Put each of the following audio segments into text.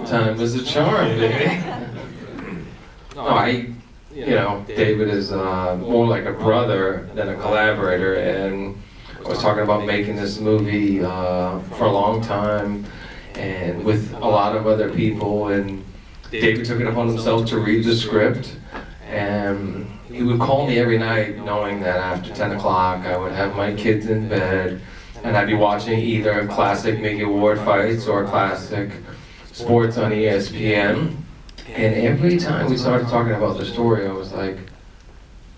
time is a charm, baby. No, David is more like a brother than a collaborator, and I was talking about making this movie for a long time, and with a lot of other people, and David took it upon himself to read the script, and he would call me every night knowing that after 10 o'clock I would have my kids in bed, and I'd be watching either classic Mickey Ward fights or classic sports on ESPN. And every time we started talking about the story, I was like,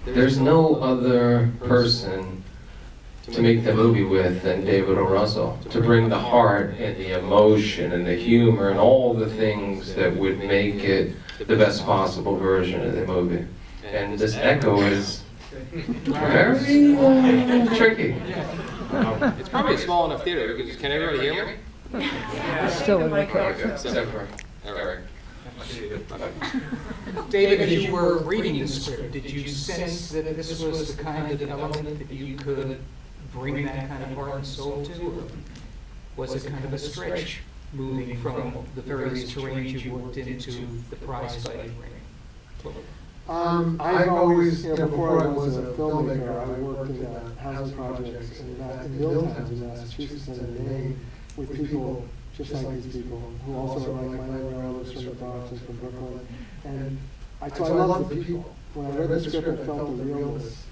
there's no other person to make the movie with than David O. Russell, to bring the heart and the emotion and the humor and all the things that would make it the best possible version of the movie. And this echo is very tricky. It's probably a small enough theater. Can everybody hear me? Still in the car. Except for Eric. David, as you were reading the script, did you sense that this was the kind of element that you could bring that kind of heart and soul to? Or was it kind of a stretch moving from the various terrains you worked into the prize fighting ring? I've always, before I was a filmmaker, I worked in housing projects in Milltowns in Massachusetts and in Maine with people just like these people who also are like my relatives from the Bronx and from Brooklyn. And so I love the people. When I read the script, I felt the realness,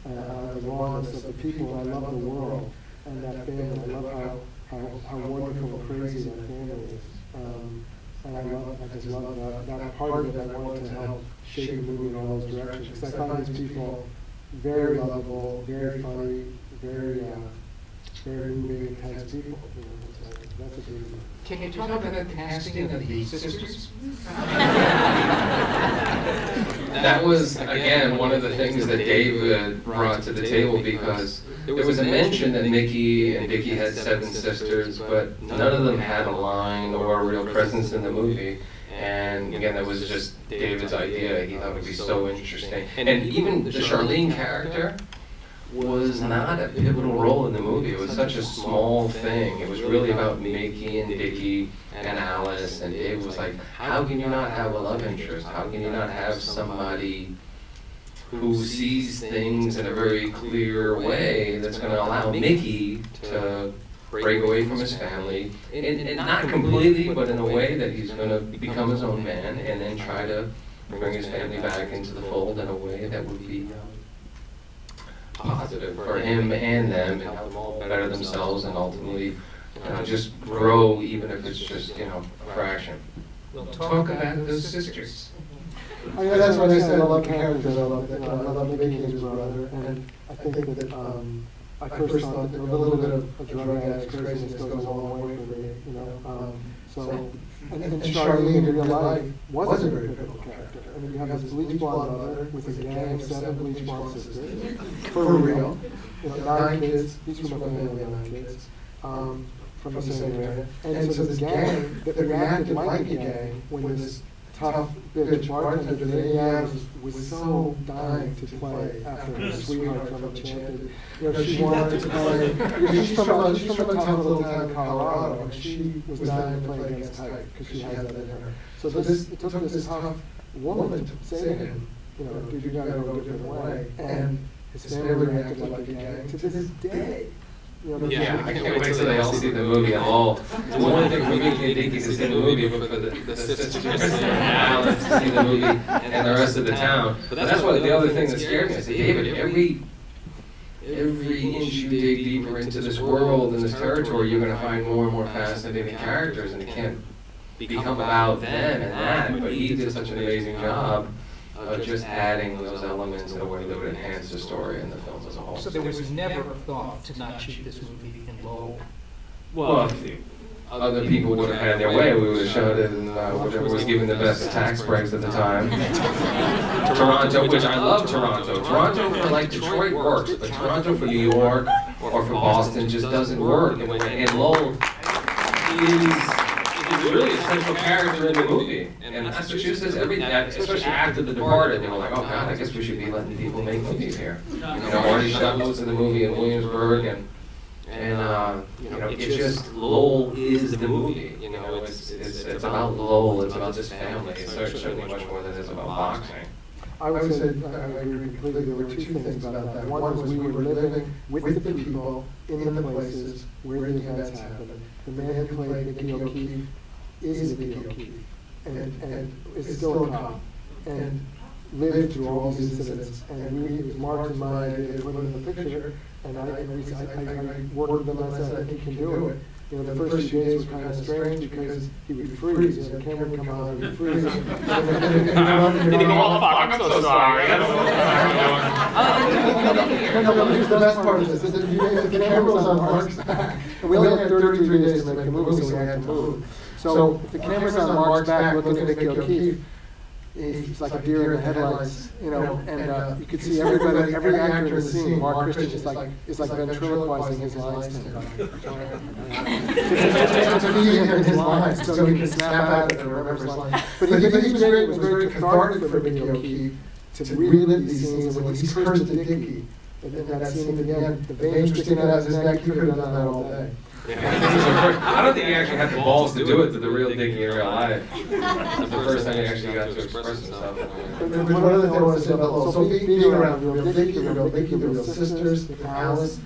the rawness of the people. I love the world and that family. I love how wonderful and crazy that family is. And I just love that part of it. I wanted to help shape the movie in all those directions. Because I find these people very lovable, very funny, very moving, intense people. That's a big one. Can you talk about the casting of the sisters? That was, again, one of the things that David brought to the table, because there was a mention that Mickey and Dickie had 7 sisters, but none of them had a line or a real presence in the movie. And again, that was just David's idea. He thought it would be so interesting. And even the Charlene character was not a pivotal role in the movie. It was such a small thing. It was really about Mickey and Dickie and Alice, and Dave was like, how can you not have a love interest? How can you not have somebody who sees things in a very clear way that's going to allow Mickey to break away from his family, and not completely, but in a way that he's going to become his own man and then try to bring his family back into the fold in a way that would be positive for him and them, and help them all better themselves and ultimately just grow, even if it's just a fraction. We'll talk about those sisters. I mean, that's what I said. I love characters. I love Mickey and his brother, and I think that I first thought that a little bit of a drug addict's craziness goes a long way for me. And Charlene in real life was a very pivotal character. I mean, you have this bleach blonde mother with a gang of 7 bleach blonde sisters, for real. 9 kids. He's from a family of 9 kids. From the same area. And so this gang that reacted like a gang when this tough bitch bartender Dania was so dying to play after her sweetheart from Enchanted. She wanted to play. She's from a tough little town in Colorado, and she was dying to play against Tyke because she has that in her. So it took this tough woman to say to him, dude, you gotta go a different way. And his family reacted like a gang to this day. Yeah, I can't wait till they all see the movie. It's one thing for Mickey and Dickie to see the movie, but for the sisters and Alice to see the movie and the rest of the town. But that's what the other thing that scared me. I said, David, every inch you dig deeper into this world and this territory, you're going to find more and more fascinating characters, and it can't become about them and that. But he did such an amazing job of just adding those elements in a way that would enhance the story and the film as a whole. So there was never a thought to not shoot this movie in Lowell? Well, other people would have had their way. We would have shot it in whichever was given the best tax breaks at the time. Toronto, which I love Toronto. Toronto for Detroit works, but Toronto for New York or for Boston just doesn't work. And Lowell is really a central character in the movie. And Massachusetts, especially after The Departed, they were like, oh God, I guess we should be letting people make movies here. Marty shot most of the movie in Williamsburg, and it's just, Lowell is the movie, it's about Lowell, it's about this family, it's certainly much more than it is about boxing. I would say, I agree completely, there were two things about that. One was we were living with the people in the places where the events happened. The man who played Nicky O'Keefe is Nicky O'Keefe, and is still a cop, and lived through all these incidents. And it was Mark and my idea to put him in the picture, and I worked with him and I said, I think he can do it. You know, the first few days were kind of strange because he would freeze. You know, the camera would come on and he'd freeze. And Did he go, oh fuck, I'm so sorry. I don't know what I'm doing. The best part is this, the camera was on Mark's back, and we only had 33 days to make the movie, so we had to move. So if the camera's on Mark's back looking at Nicky O'Keefe, he's like a deer in the headlights, you know, and you could see everybody, every actor in the scene, Mark Christian is like ventriloquizing his lines to him. Just to feed him his lines so he can snap out of it and remember his lines. But he was great, it was very cathartic for Nicky O'Keefe to relive these scenes, and when he's cursed at Dickie, and then that scene at the end, the veins sticking out of his neck, he could have done that all day. I don't think he actually had the balls to do it to the real Dickie in real life. That's the first time he actually got to express himself. One other thing I want to say about Lowell, so being around real Dickie, the real sisters, the palace,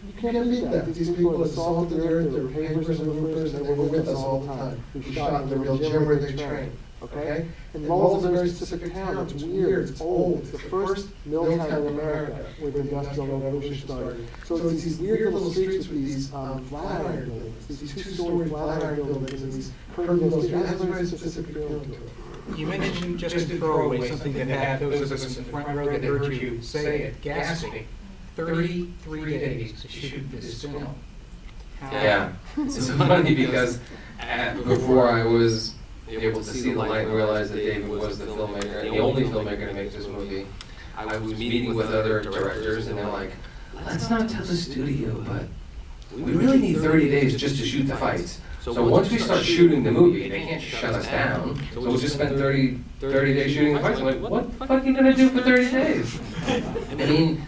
you can't beat that. These people assaulted the earth, they were pavers and roofers, they were with us all the time. We shot in the real gym where they trained. Okay? And Lowell's a very specific town. It's weird. It's old. It's the first mill town in America where the Industrial Revolution started. So it's these weird little streets with these Flatiron buildings, these two-story Flatiron buildings, and these curved little streets. It has a very specific feeling to it. You mentioned just in throwaway something that had those of us in the front row that heard you say it, gasping. 33 days to shoot this film. Yeah, it's funny because before I was able to see the light and realize that David was the filmmaker and the only filmmaker to make this movie, I was meeting with other directors and they're like, let's not tell the studio, but we really need 30 days just to shoot the fights. So once we start shooting the movie, they can't shut us down. So we'll just spend 30 days shooting the fights. I'm like, what the fuck are you gonna do for 30 days? I mean,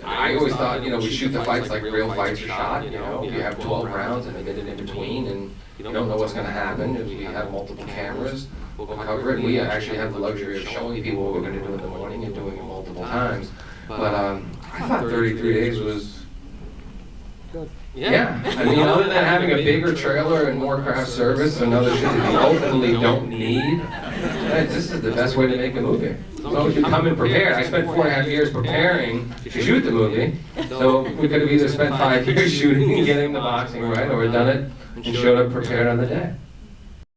I always thought, you know, we shoot the fights like real fights are shot, you know, you have 12 rounds and a minute in between, and you don't know what's going to happen. If we have multiple cameras, we'll cover it. We actually have the luxury of showing people what we're going to do in the morning and doing it multiple times. But I thought 33 days was good. Yeah, I mean, other than having a bigger trailer and more craft service and other shit that we ultimately don't need, this is the best way to make a movie. As long as you come in prepared. I spent 4.5 years preparing to shoot the movie, so we could have either spent 5 years shooting and getting the boxing right, or done it and showed up prepared on the day.